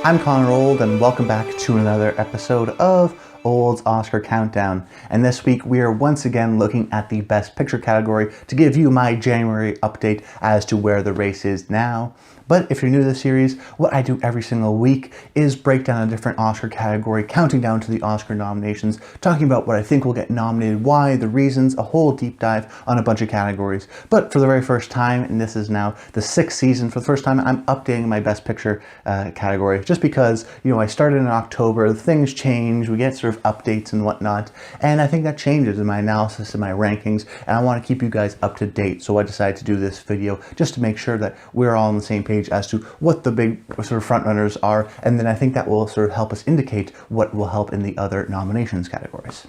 I'm Connor Old, and welcome back to another episode of Old's Oscar Countdown. And this week we are once again looking at the Best Picture category to give you my January update as to where the race is now. But if you're new to the series, what I do every single week is break down a different Oscar category, counting down to the Oscar nominations, talking about what I think will get nominated, why, the reasons, a whole deep dive on a bunch of categories. But for the very first time, and this is now the 6th season, for the first time I'm updating my Best Picture category, just because, you know, I started in October, things change, we get sort of updates and whatnot, and I think that changes in my analysis and my rankings, and I want to keep you guys up to date, so I decided to do this video just to make sure that we're all on the same page as to what the big sort of front runners are, and then I think that will sort of help us indicate what will help in the other nominations categories.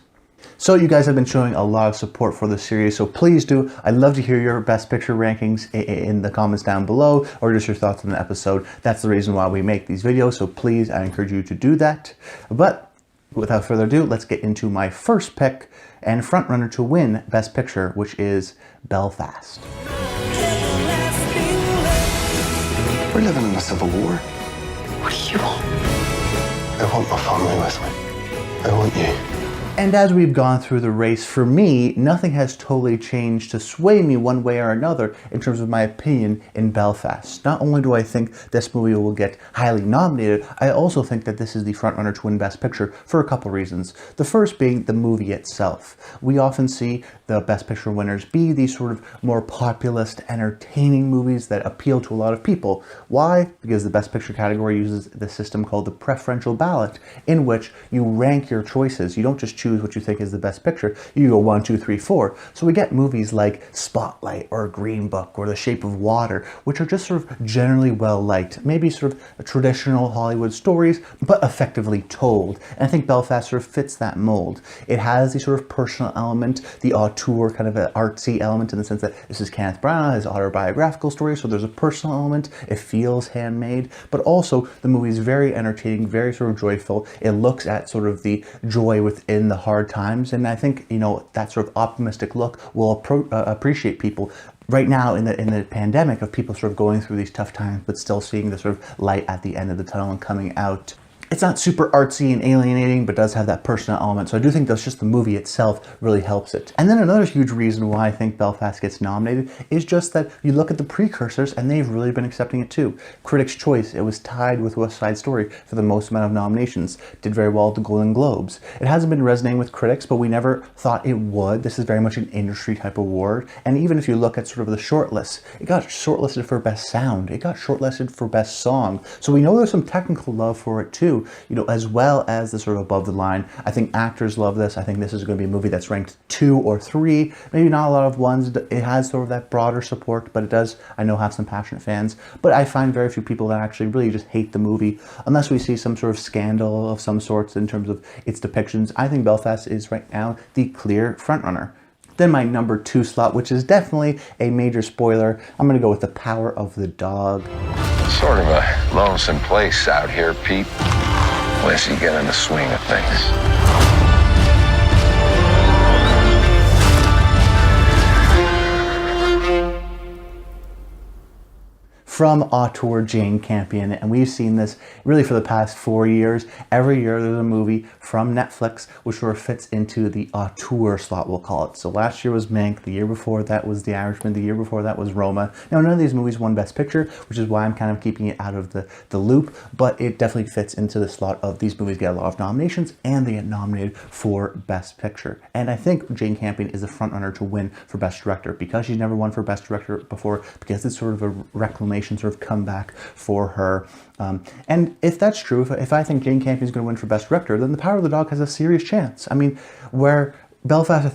So you guys have been showing a lot of support for this series, so please do. I'd love to hear your Best Picture rankings in the comments down below, or just your thoughts on the episode. That's the reason why we make these videos, so please, I encourage you to do that. But without further ado, let's get into my first pick and frontrunner to win Best Picture, which is Belfast. We're living in a civil war. What do you want? I want my family with me. I want you. And as we've gone through the race, for me, nothing has totally changed to sway me one way or another in terms of my opinion in Belfast. Not only do I think this movie will get highly nominated, I also think that this is the frontrunner to win Best Picture for a couple reasons. The first being the movie itself. We often see the Best Picture winners be these sort of more populist, entertaining movies that appeal to a lot of people. Why? Because the Best Picture category uses the system called the preferential ballot, in which you rank your choices. You don't just choose what you think is the best picture, you go 1, 2, 3, 4. So we get movies like Spotlight or Green Book or The Shape of Water, which are just sort of generally well liked, maybe sort of traditional Hollywood stories, but effectively told. And I think Belfast sort of fits that mold. It has the sort of personal element, the auteur kind of an artsy element, in the sense that this is Kenneth Branagh, his autobiographical story, so there's a personal element, it feels handmade, but also the movie is very entertaining, very sort of joyful. It looks at sort of the joy within the hard times, and I think, you know, that sort of optimistic look will appreciate people right now in the pandemic, of people sort of going through these tough times but still seeing the sort of light at the end of the tunnel and coming out. It's not super artsy and alienating, but does have that personal element. So I do think that's just the movie itself really helps it. And then another huge reason why I think Belfast gets nominated is just that you look at the precursors and they've really been accepting it too. Critics' Choice, it was tied with West Side Story for the most amount of nominations. Did very well at the Golden Globes. It hasn't been resonating with critics, but we never thought it would. This is very much an industry type award. And even if you look at sort of the shortlist, it got shortlisted for Best Sound. It got shortlisted for Best Song. So we know there's some technical love for it too, you know, as well as the sort of above the line. I think actors love this. I think this is going to be a movie that's ranked 2 or 3, maybe not a lot of ones. It has sort of that broader support, but it does, I know, have some passionate fans. But I find very few people that actually really just hate the movie, unless we see some sort of scandal of some sorts in terms of its depictions. I think Belfast is right now the clear frontrunner. Then my number 2 slot, which is definitely a major spoiler, I'm going to go with The Power of the Dog. Sort of a lonesome place out here, Pete. Unless you get in the swing of things. From auteur Jane Campion, and we've seen this really for the past 4 years. Every year there's a movie from Netflix which sort of fits into the auteur slot, we'll call it. So last year was Mank, the year before that was The Irishman, the year before that was Roma. Now none of these movies won Best Picture, which is why I'm kind of keeping it out of the loop, but it definitely fits into the slot of these movies get a lot of nominations and they get nominated for Best Picture. And I think Jane Campion is the frontrunner to win for Best Director, because she's never won for Best Director before, because it's sort of a reclamation sort of comeback for her. And if that's true, if I think Jane Campion is going to win for Best Director, then The Power of the Dog has a serious chance. I mean, where Belfast,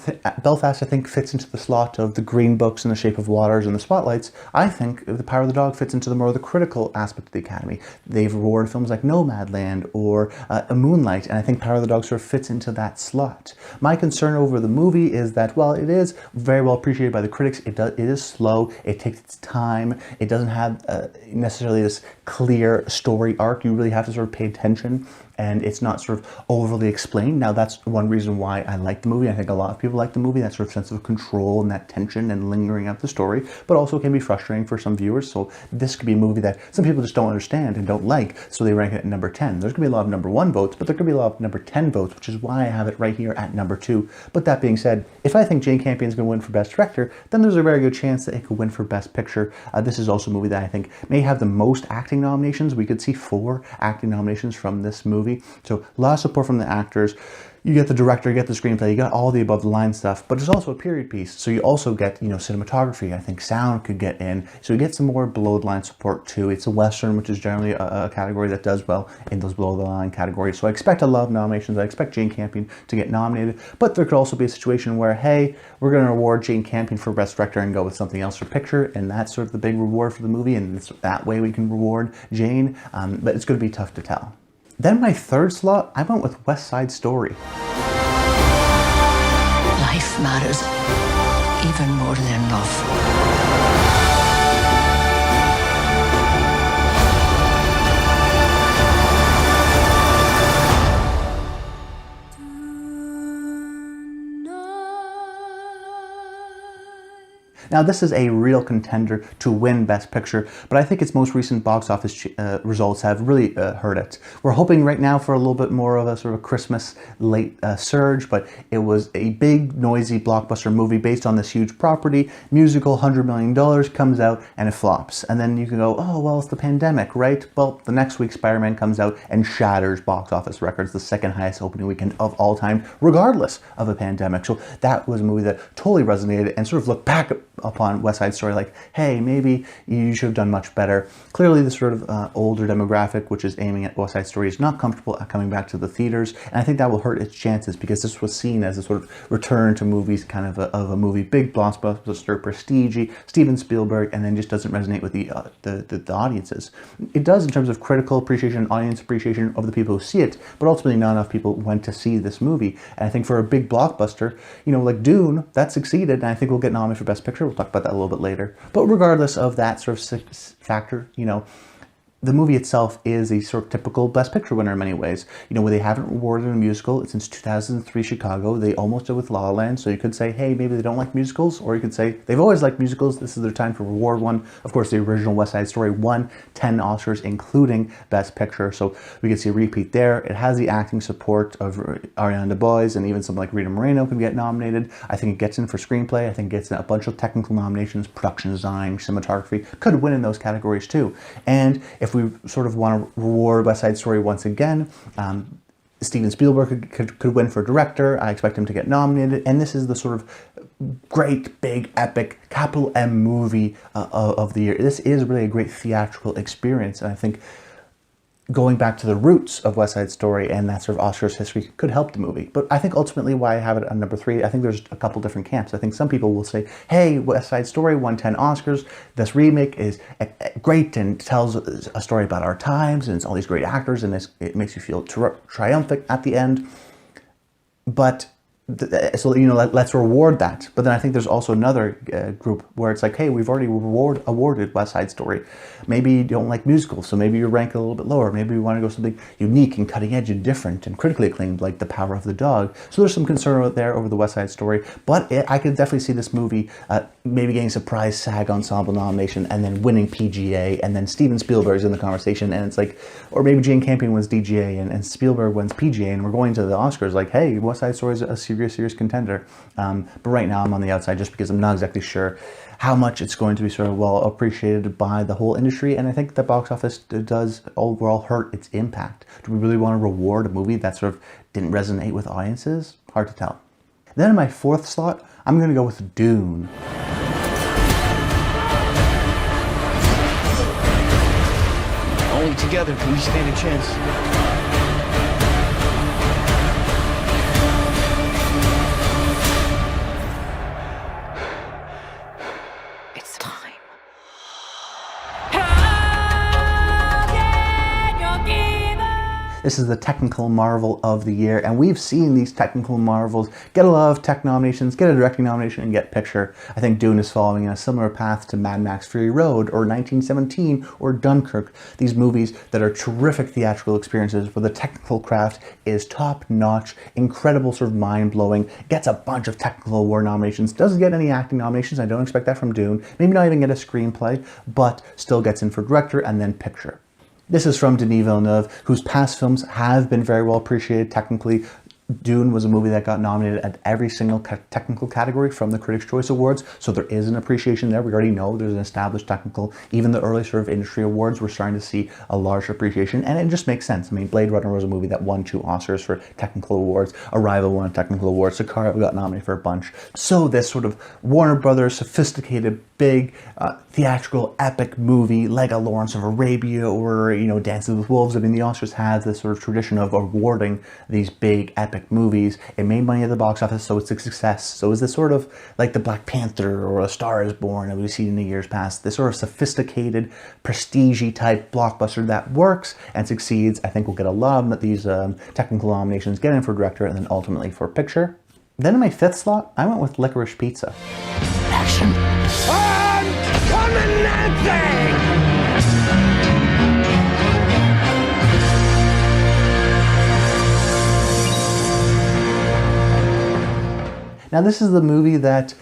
I think, fits into the slot of the Green Books and The Shape of Waters and the Spotlights. I think The Power of the Dog fits into the more of the critical aspect of the Academy. They've rewarded films like Nomadland or Moonlight, and I think Power of the Dog sort of fits into that slot. My concern over the movie is that, while it is very well appreciated by the critics, it is slow, it takes its time, it doesn't have necessarily this clear story arc. You really have to sort of pay attention. and it's not sort of overly explained. Now, that's one reason why I like the movie. I think a lot of people like the movie, that sort of sense of control and that tension and lingering out the story, but also can be frustrating for some viewers. So this could be a movie that some people just don't understand and don't like, so they rank it at number 10. There's going to be a lot of number 1 votes, but there could be a lot of number 10 votes, which is why I have it right here at number 2. But that being said, if I think Jane Campion is going to win for Best Director, then there's a very good chance that it could win for Best Picture. This is also a movie that I think may have the most acting nominations. We could see 4 acting nominations from this movie. So a lot of support from the actors. You get the director, you get the screenplay, you got all the above the line stuff, but it's also a period piece. So you also get, cinematography. I think sound could get in. So you get some more below the line support too. It's a Western, which is generally a category that does well in those below the line categories. So I expect a lot of nominations. I expect Jane Campion to get nominated, but there could also be a situation where, hey, we're going to reward Jane Campion for Best Director and go with something else for picture. And that's sort of the big reward for the movie. And it's that way we can reward Jane. But it's going to be tough to tell. Then my third slot, I went with West Side Story. Life matters even more than love. Now, this is a real contender to win Best Picture, but I think its most recent box office results have really hurt it. We're hoping right now for a little bit more of a sort of Christmas late surge, but it was a big, noisy blockbuster movie based on this huge property, musical, $100 million, comes out and it flops. And then you can go, oh, well, it's the pandemic, right? Well, the next week Spider-Man comes out and shatters box office records, the second highest opening weekend of all time, regardless of a pandemic. So that was a movie that totally resonated and sort of looked back upon West Side Story like, hey, maybe you should have done much better. Clearly the sort of older demographic, which is aiming at West Side Story, is not comfortable at coming back to the theaters, and I think that will hurt its chances because this was seen as a sort of return to movies, kind of a movie, big blockbuster, prestige, Steven Spielberg, and then just doesn't resonate with the audiences. It does in terms of critical appreciation, audience appreciation of the people who see it, but ultimately not enough people went to see this movie. And I think for a big blockbuster, like Dune, that succeeded, and I think we'll get nominated for Best Picture. We'll talk about that a little bit later. But regardless of that sort of factor, the movie itself is a sort of typical Best Picture winner in many ways. Where they haven't rewarded a musical since 2003 Chicago. They almost did with La La Land, so you could say, hey, maybe they don't like musicals, or you could say they've always liked musicals. This is their time to reward one. Of course, the original West Side Story won 10 Oscars, including Best Picture, so we could see a repeat there. It has the acting support of Ariana DeBose, and even someone like Rita Moreno can get nominated. I think it gets in for screenplay. I think it gets in a bunch of technical nominations, production design, cinematography, could win in those categories too. And if we sort of want to reward West Side Story once again, Steven Spielberg could win for director. I expect him to get nominated, and this is the sort of great, big, epic, capital M movie of the year. This is really a great theatrical experience, and I think going back to the roots of West Side Story and that sort of Oscars history could help the movie. But I think ultimately why I have it on number 3, I think there's a couple different camps. I think some people will say, hey, West Side Story won 10 Oscars. This remake is great and tells a story about our times, and it's all these great actors, and it makes you feel triumphant at the end. But so let's reward that. But then I think there's also another group where it's like, hey, we've already awarded West Side Story. Maybe you don't like musicals, so maybe you rank it a little bit lower. Maybe you want to go something unique and cutting edge and different and critically acclaimed, like The Power of the Dog. So there's some concern out there over the West Side Story, but I could definitely see this movie maybe getting a surprise SAG Ensemble nomination and then winning PGA, and then Steven Spielberg's in the conversation, and it's like, or maybe Jane Campion wins DGA and Spielberg wins PGA, and we're going to the Oscars like, hey, West Side Story is a serious contender. But right now I'm on the outside just because I'm not exactly sure how much it's going to be sort of well appreciated by the whole industry, and I think the box office does overall hurt its impact. Do we really want to reward a movie that sort of didn't resonate with audiences? Hard to tell. Then in my 4th slot, I'm going to go with Dune. Only together can we stand a chance. This is the technical marvel of the year, and we've seen these technical marvels get a lot of tech nominations, get a directing nomination, and get picture. I think Dune is following in a similar path to Mad Max Fury Road or 1917 or Dunkirk. These movies that are terrific theatrical experiences where the technical craft is top-notch, incredible, sort of mind-blowing, gets a bunch of technical award nominations, doesn't get any acting nominations, I don't expect that from Dune, maybe not even get a screenplay, but still gets in for director and then picture. This is from Denis Villeneuve, whose past films have been very well appreciated technically. Dune was a movie that got nominated at every single technical category from the Critics' Choice Awards, so there is an appreciation there. We already know there's an established technical, even the early sort of industry awards, we're starting to see a large appreciation, and it just makes sense. I mean, Blade Runner was a movie that won 2 Oscars for technical awards, Arrival won a technical award, Sicario got nominated for a bunch. So this sort of Warner Brothers, sophisticated, big, theatrical, epic movie, like a Lawrence of Arabia or, you know, Dances with Wolves. I mean, the Oscars have this sort of tradition of awarding these big, epic movies. It made money at the box office, so it's a success. So is this sort of like the Black Panther or A Star is Born that we've seen in the years past, this sort of sophisticated, prestige-y type blockbuster that works and succeeds. I think we'll get a lot of these technical nominations, get in for director, and then ultimately for picture. Then in my 5th slot, I went with Licorice Pizza. Action. Now this is the movie that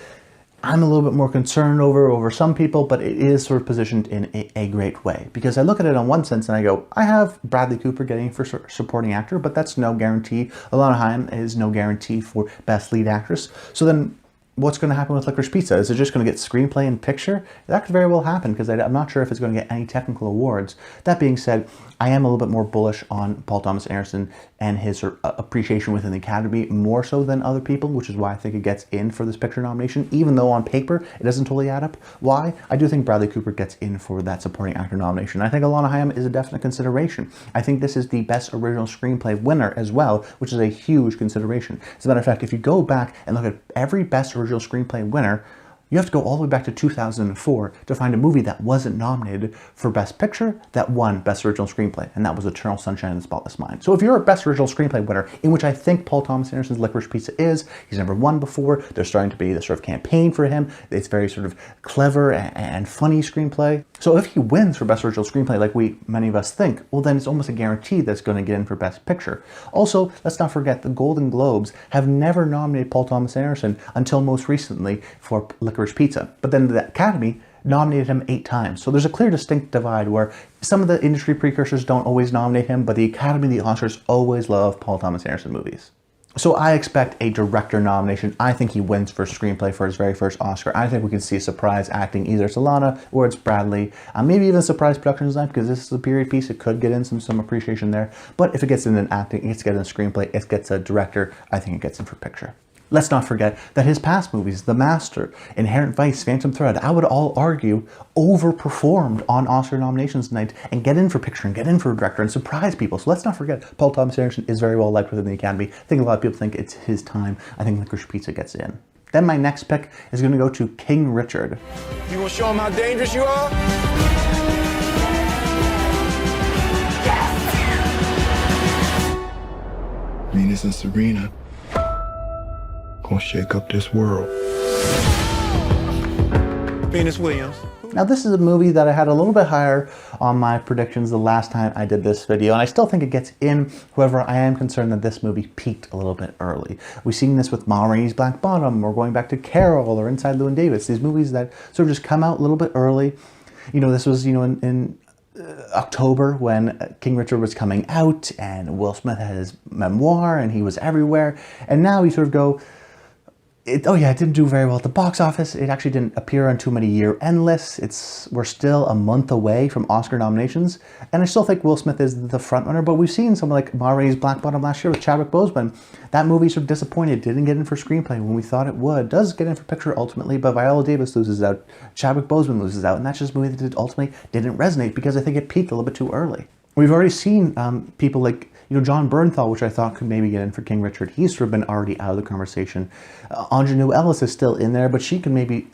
I'm a little bit more concerned over some people, but it is sort of positioned in a great way. Because I look at it on one sense and I go, I have Bradley Cooper getting for supporting actor, but that's no guarantee. Alana Haim is no guarantee for best lead actress. So then what's going to happen with Licorice Pizza? Is it just going to get screenplay and picture? That could very well happen because I'm not sure if it's going to get any technical awards. That being said, I am a little bit more bullish on Paul Thomas Anderson and his appreciation within the Academy, more so than other people, which is why I think it gets in for this picture nomination, even though on paper it doesn't totally add up. Why? I do think Bradley Cooper gets in for that supporting actor nomination. I think Alana Haim is a definite consideration. I think this is the best original screenplay winner as well, which is a huge consideration. As a matter of fact, if you go back and look at every best original screenplay winner, you have to go all the way back to 2004 to find a movie that wasn't nominated for Best Picture that won Best Original Screenplay, and that was Eternal Sunshine of the Spotless Mind. So if you're a Best Original Screenplay winner, in which I think Paul Thomas Anderson's Licorice Pizza is, he's never won before, there's starting to be this sort of campaign for him, it's very sort of clever and funny screenplay. So if he wins for Best Original Screenplay like many of us think, well then it's almost a guarantee that's going to get in for Best Picture. Also, let's not forget the Golden Globes have never nominated Paul Thomas Anderson until most recently for Licorice Pizza. But then the Academy nominated him 8 times. So there's a clear distinct divide where some of the industry precursors don't always nominate him, but the Academy, the Oscars always love Paul Thomas Anderson movies. So I expect a director nomination. I think he wins for screenplay for his very first Oscar. I think we can see a surprise acting, either it's Alana or it's Bradley. Maybe even a surprise production design, because this is a period piece. It could get in some appreciation there. But if it gets in an acting, it gets in a screenplay, it gets a director, I think it gets in for picture. Let's not forget that his past movies, The Master, Inherent Vice, Phantom Thread, I would all argue overperformed on Oscar nominations tonight and get in for picture and get in for director and surprise people. So let's not forget, Paul Thomas Anderson is very well liked within the Academy. I think a lot of people think it's his time. I think Licorice Pizza gets in. Then my next pick is going to go to King Richard. You gonna show him how dangerous you are? Venus and Serena gonna shake up this world. Venus Williams. Now this is a movie that I had a little bit higher on my predictions the last time I did this video, and I still think it gets in. However, I am concerned that this movie peaked a little bit early. We've seen this with Ma Rainey's Black Bottom, or going back to Carol, or Inside Llewyn Davis. These movies that sort of just come out a little bit early. You know, this was, you know, in October when King Richard was coming out, and Will Smith had his memoir, and he was everywhere. And now you sort of go, oh yeah, it didn't do very well at the box office. It actually didn't appear on too many year-end lists. We're still a month away from Oscar nominations, and I still think Will Smith is the frontrunner, but we've seen something like Ma Rainey's Black Bottom last year with Chadwick Boseman. That movie sort of disappointed, didn't get in for screenplay when we thought it would. Does get in for picture ultimately, but Viola Davis loses out, Chadwick Boseman loses out, and that's just a movie that ultimately didn't resonate because I think it peaked a little bit too early. We've already seen people like, you know, John Bernthal, which I thought could maybe get in for King Richard. He's sort of been already out of the conversation. Ingenue Ellis is still in there, but she can maybe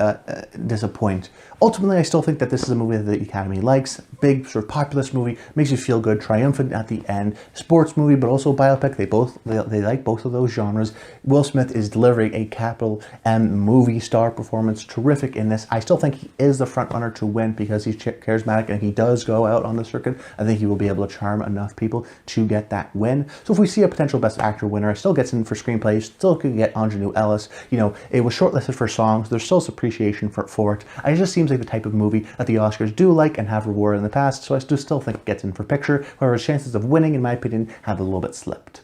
disappoint Ultimately, I still think that this is a movie that the Academy likes. Big, sort of populist movie, makes you feel good, triumphant at the end. Sports movie, but also biopic. They like both of those genres. Will Smith is delivering a capital M movie star performance, terrific in this. I still think he is the front runner to win because he's charismatic and he does go out on the circuit. I think he will be able to charm enough people to get that win. So if we see a potential Best Actor winner, still gets in for screenplay, still could get Ingenue Ellis. You know, it was shortlisted for songs. There's still some appreciation for it. It just seems like the type of movie that the Oscars do like and have rewarded in the past, so I do still think it gets in for picture. However, his chances of winning, in my opinion, have a little bit slipped.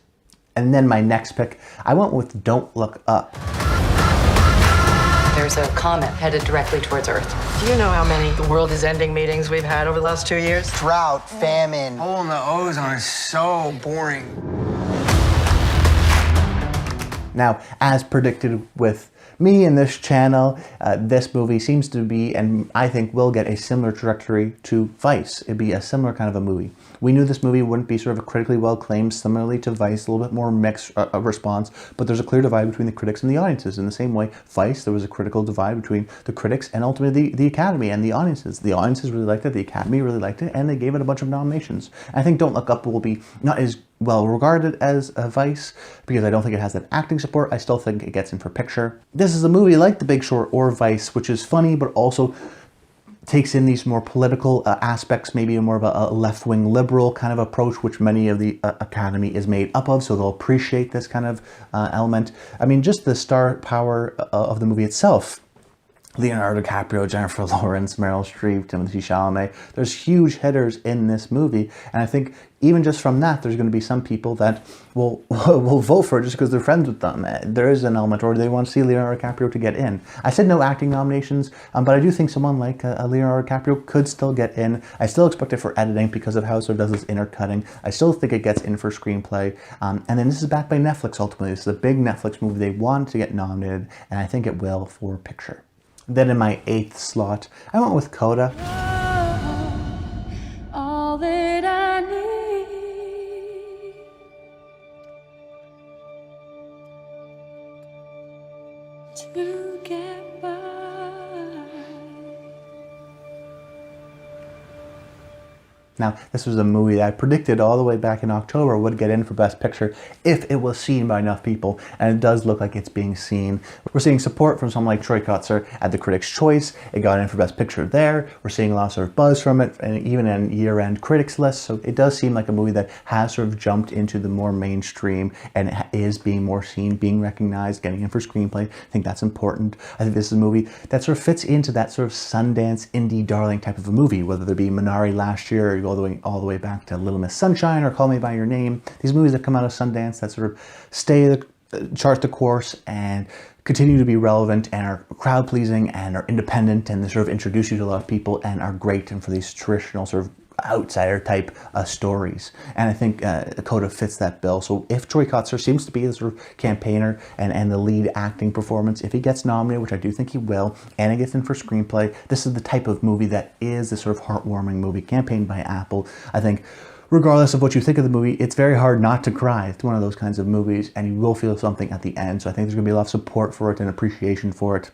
And then my next pick, I went with Don't Look Up. There's a comet headed directly towards Earth. Do you know how many the world is ending meetings we've had over the last 2 years? Drought, famine. Hole in the ozone is so boring. Now, as predicted with me and this channel, this movie seems to be, and I think will get, a similar trajectory to Vice. It'd be a similar kind of a movie. We knew this movie wouldn't be sort of critically well claimed, similarly to Vice, a little bit more mixed response, but there's a clear divide between the critics and the audiences. In the same way, Vice, there was a critical divide between the critics and ultimately the Academy and the audiences. The audiences really liked it, the Academy really liked it, and they gave it a bunch of nominations. I think Don't Look Up will be not as well regarded as Vice, because I don't think it has that acting support. I still think it gets in for picture. This is a movie like The Big Short or Vice, which is funny, but also takes in these more political aspects, maybe more of a left-wing liberal kind of approach, which many of the Academy is made up of, so they'll appreciate this kind of element. I mean, just the star power of the movie itself. Leonardo DiCaprio, Jennifer Lawrence, Meryl Streep, Timothée Chalamet. There's huge hitters in this movie, and I think even just from that, there's going to be some people that will vote for it just because they're friends with them. There is an element, or they want to see Leonardo DiCaprio to get in. I said no acting nominations, but I do think someone like Leonardo DiCaprio could still get in. I still expect it for editing because of how it sort of does this intercutting. I still think it gets in for screenplay. And then this is backed by Netflix, ultimately. This is a big Netflix movie. They want to get nominated, and I think it will for picture. Then in my 8th slot, I went with CODA. All that I need to get by. Now, this was a movie that I predicted all the way back in October would get in for Best Picture if it was seen by enough people, and it does look like it's being seen. We're seeing support from someone like Troy Kotsur at the Critics' Choice. It got in for Best Picture there. We're seeing a lot of sort of buzz from it, and even in year-end critics list, so it does seem like a movie that has sort of jumped into the more mainstream and is being more seen, being recognized, getting in for screenplay. I think that's important. I think this is a movie that sort of fits into that sort of Sundance indie darling type of a movie, whether it be Minari last year, or all the way back to Little Miss Sunshine or Call Me By Your Name. These movies that come out of Sundance that sort of chart the course and continue to be relevant and are crowd pleasing and are independent and they sort of introduce you to a lot of people and are great and for these traditional sort of outsider type stories. And I think CODA fits that bill. So if Troy Kotsur seems to be the sort of campaigner and the lead acting performance, if he gets nominated, which I do think he will, and he gets in for screenplay, this is the type of movie that is the sort of heartwarming movie campaigned by Apple. I think regardless of what you think of the movie, it's very hard not to cry. It's one of those kinds of movies, and you will feel something at the end. So I think there's going to be a lot of support for it and appreciation for it.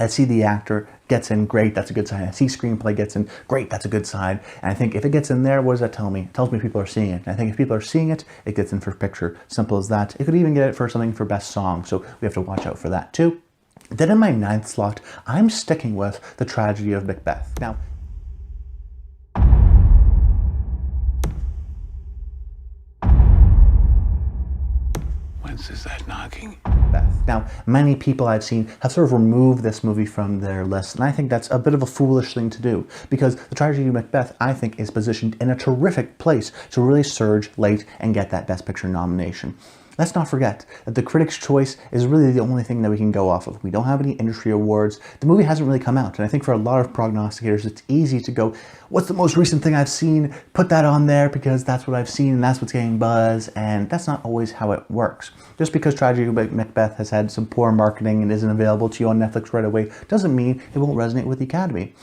I see the actor gets in, great, that's a good sign. I see screenplay gets in, great, that's a good sign. And I think if it gets in there, what does that tell me? It tells me people are seeing it. And I think if people are seeing it, it gets in for picture. Simple as that. It could even get it for something for best song, so we have to watch out for that too. Then in my 9th slot, I'm sticking with The Tragedy of Macbeth. Now, Whence is that knocking? Now, many people I've seen have sort of removed this movie from their list, and I think that's a bit of a foolish thing to do, because The Tragedy of Macbeth, I think, is positioned in a terrific place to really surge late and get that Best Picture nomination. Let's not forget that the Critics' Choice is really the only thing that we can go off of. We don't have any industry awards. The movie hasn't really come out, and I think for a lot of prognosticators, it's easy to go, what's the most recent thing I've seen? Put that on there because that's what I've seen and that's what's getting buzz, and that's not always how it works. Just because Tragedy of Macbeth has had some poor marketing and isn't available to you on Netflix right away doesn't mean it won't resonate with the Academy.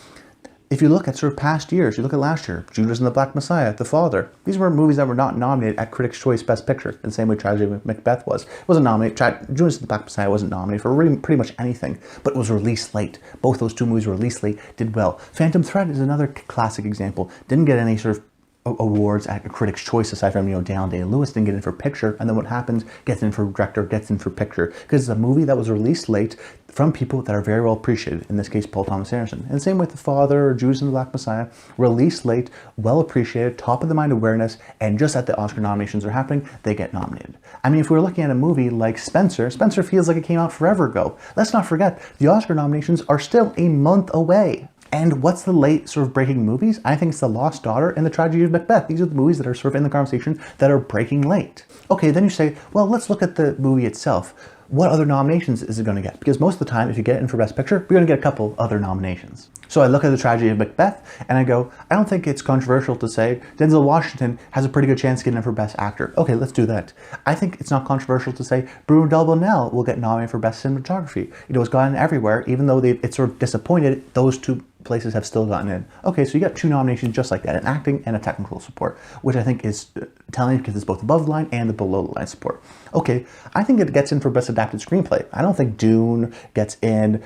if you look at sort of past years, you look at last year, Judas and the Black Messiah, The Father, these were movies that were not nominated at Critics' Choice Best Picture, in the same way Tragedy of Macbeth was. It wasn't nominated, Judas and the Black Messiah wasn't nominated for really, pretty much anything, but it was released late. Both those two movies were released late, did well. Phantom Thread is another classic example. Didn't get any sort of awards at a Critics' Choice aside from, Daniel Day-Lewis didn't get in for picture, and then what happens, gets in for director, gets in for picture, because it's a movie that was released late from people that are very well appreciated, in this case Paul Thomas Anderson. And same with The Father or Judas and the Black Messiah, released late, well appreciated, top of the mind awareness, and just at the Oscar nominations are happening, they get nominated. I mean, if we were looking at a movie like Spencer feels like it came out forever ago. Let's not forget, the Oscar nominations are still a month away. And what's the late sort of breaking movies? I think it's The Lost Daughter and The Tragedy of Macbeth. These are the movies that are sort of in the conversation that are breaking late. Okay, then you say, well, let's look at the movie itself. What other nominations is it going to get? Because most of the time, if you get it in for Best Picture, we're going to get a couple other nominations. So I look at The Tragedy of Macbeth and I go, I don't think it's controversial to say Denzel Washington has a pretty good chance of getting in for Best Actor. Okay, let's do that. I think it's not controversial to say Bruno Del Bonell will get nominated for Best Cinematography. It's gotten everywhere, even though it's sort of disappointed, those two places have still gotten in. Okay, so you got two nominations just like that, an acting and a technical support, which I think is telling because it's both above the line and the below the line support. Okay, I think it gets in for Best Adapted Screenplay. I don't think Dune gets in,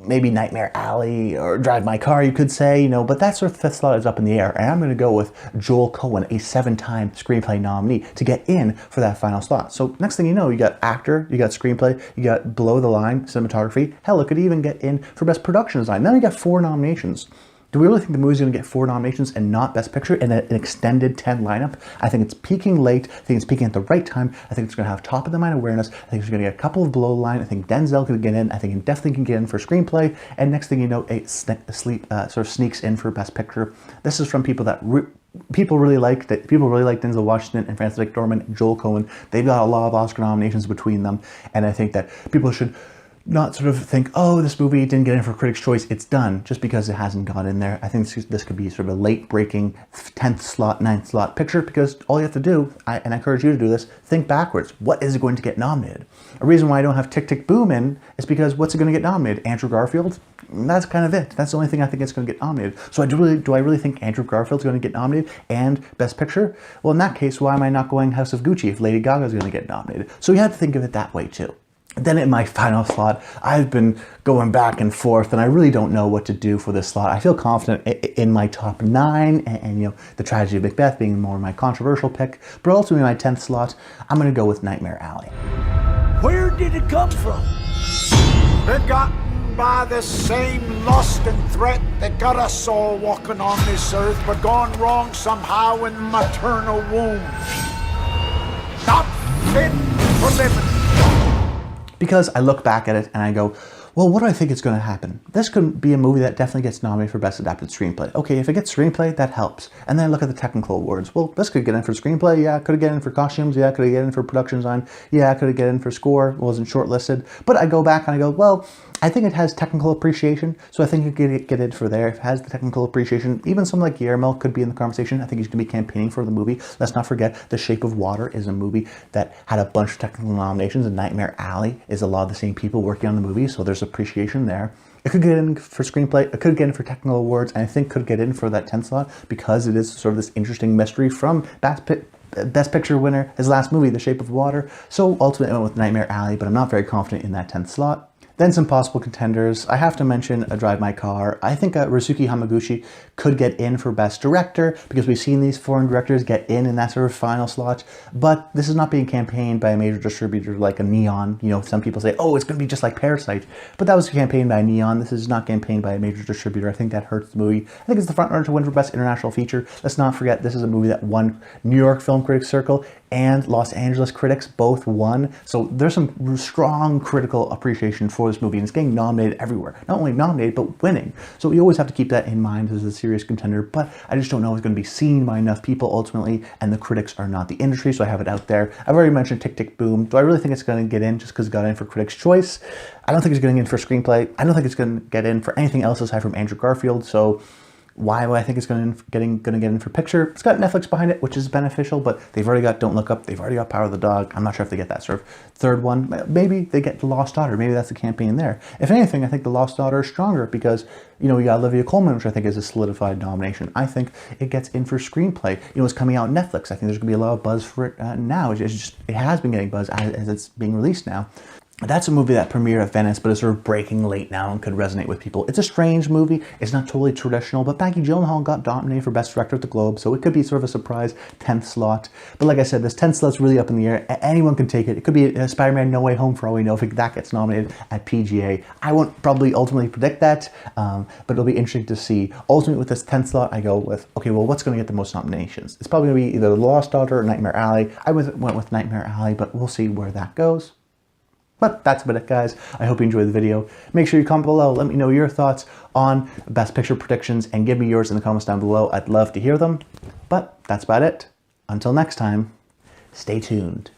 maybe Nightmare Alley or Drive My Car, you could say, but that sort of fifth slot is up in the air, and I'm going to go with Joel Cohen, a 7-time screenplay nominee, to get in for that final slot. So next thing you know, you got actor, you got screenplay, you got below the line cinematography. Hell, it could even get in for Best Production Design. Then you got 4 nominations. Do we really think the movie's going to get 4 nominations and not Best Picture in an extended 10 lineup? I think it's peaking late. I think it's peaking at the right time. I think it's going to have top of the mind awareness. I think it's going to get a couple of below the line. I think Denzel could get in. I think he definitely can get in for screenplay. And next thing you know, sort of sneaks in for Best Picture. This is from people that people really like Denzel Washington and Frances McDormand and Joel Cohen. They've got a lot of Oscar nominations between them, and I think that people should not sort of think, oh, this movie didn't get in for Critics' Choice, it's done, just because it hasn't got in there. I think this could be sort of a late-breaking 10th slot, 9th slot picture, because all you have to do, and I encourage you to do this, think backwards. What is it going to get nominated? A reason why I don't have Tick, Tick, Boom in is because what's it going to get nominated? Andrew Garfield? That's kind of it. That's the only thing I think it's going to get nominated. So do I really think Andrew Garfield's going to get nominated and Best Picture? Well, in that case, why am I not going House of Gucci if Lady Gaga's going to get nominated? So you have to think of it that way too. Then in my final slot, I've been going back and forth, and I really don't know what to do for this slot. I feel confident in my top 9, and The Tragedy of Macbeth being more my controversial pick, but also in my 10th slot, I'm going to go with Nightmare Alley. Where did it come from? Begotten by the same lust and threat that got us all walking on this earth, but gone wrong somehow in maternal womb. Not fit for living. Because I look back at it and I go, well, what do I think is going to happen? This could be a movie that definitely gets nominated for Best Adapted Screenplay. Okay, if it gets Screenplay, that helps. And then I look at the technical awards. Well, this could get in for Screenplay. Yeah, could it get in for Costumes? Yeah, could it get in for Production Design? Yeah, could it get in for Score? Wasn't shortlisted. But I go back and I go, well, I think it has technical appreciation, so I think it could get in for there. If it has the technical appreciation, even someone like Guillermo could be in the conversation. I think he's going to be campaigning for the movie. Let's not forget, The Shape of Water is a movie that had a bunch of technical nominations, and Nightmare Alley is a lot of the same people working on the movie, so there's appreciation there. It could get in for screenplay, it could get in for technical awards, and I think could get in for that 10th slot because it is sort of this interesting mystery from Best Picture winner, his last movie, The Shape of Water. So ultimately I went with Nightmare Alley, but I'm not very confident in that 10th slot. Then some possible contenders. I have to mention Drive My Car. I think Ryusuke Hamaguchi could get in for Best Director because we've seen these foreign directors get in that sort of final slot. But this is not being campaigned by a major distributor like a Neon. Some people say, oh, it's going to be just like Parasite. But that was campaigned by Neon. This is not campaigned by a major distributor. I think that hurts the movie. I think it's the front runner to win for Best International Feature. Let's not forget, this is a movie that won New York Film Critics Circle and Los Angeles critics both won. So there's some strong critical appreciation for this movie, and it's getting nominated everywhere. Not only nominated, but winning. So you always have to keep that in mind as a serious contender, but I just don't know if it's going to be seen by enough people ultimately, and the critics are not the industry, so I have it out there. I've already mentioned Tick, Tick, Boom. Do I really think it's going to get in just because it got in for Critics' Choice? I don't think it's getting in for screenplay. I don't think it's going to get in for anything else aside from Andrew Garfield, so Why I think it's going to get in for picture. It's got Netflix behind it, which is beneficial, but they've already got Don't Look Up. They've already got Power of the Dog. I'm not sure if they get that sort of third one. Maybe they get The Lost Daughter. Maybe that's the campaign there. If anything, I think The Lost Daughter is stronger because, you know, we got Olivia Colman, which I think is a solidified nomination. I think it gets in for screenplay. You know, it's coming out on Netflix. I think there's going to be a lot of buzz for it now. It has been getting buzz as it's being released now. That's a movie that premiered at Venice, but is sort of breaking late now and could resonate with people. It's a strange movie. It's not totally traditional, but Maggie Gyllenhaal got nominated for Best Director at the Globe, so it could be sort of a surprise 10th slot. But like I said, this 10th slot's really up in the air. Anyone can take it. It could be Spider-Man No Way Home for all we know if that gets nominated at PGA. I won't probably ultimately predict that, but it'll be interesting to see. Ultimately, with this 10th slot, I go with, okay, well, what's going to get the most nominations? It's probably going to be either The Lost Daughter or Nightmare Alley. I went with Nightmare Alley, but we'll see where that goes. But that's about it, guys. I hope you enjoyed the video. Make sure you comment below. Let me know your thoughts on Best Picture predictions and give me yours in the comments down below. I'd love to hear them. But that's about it. Until next time, stay tuned.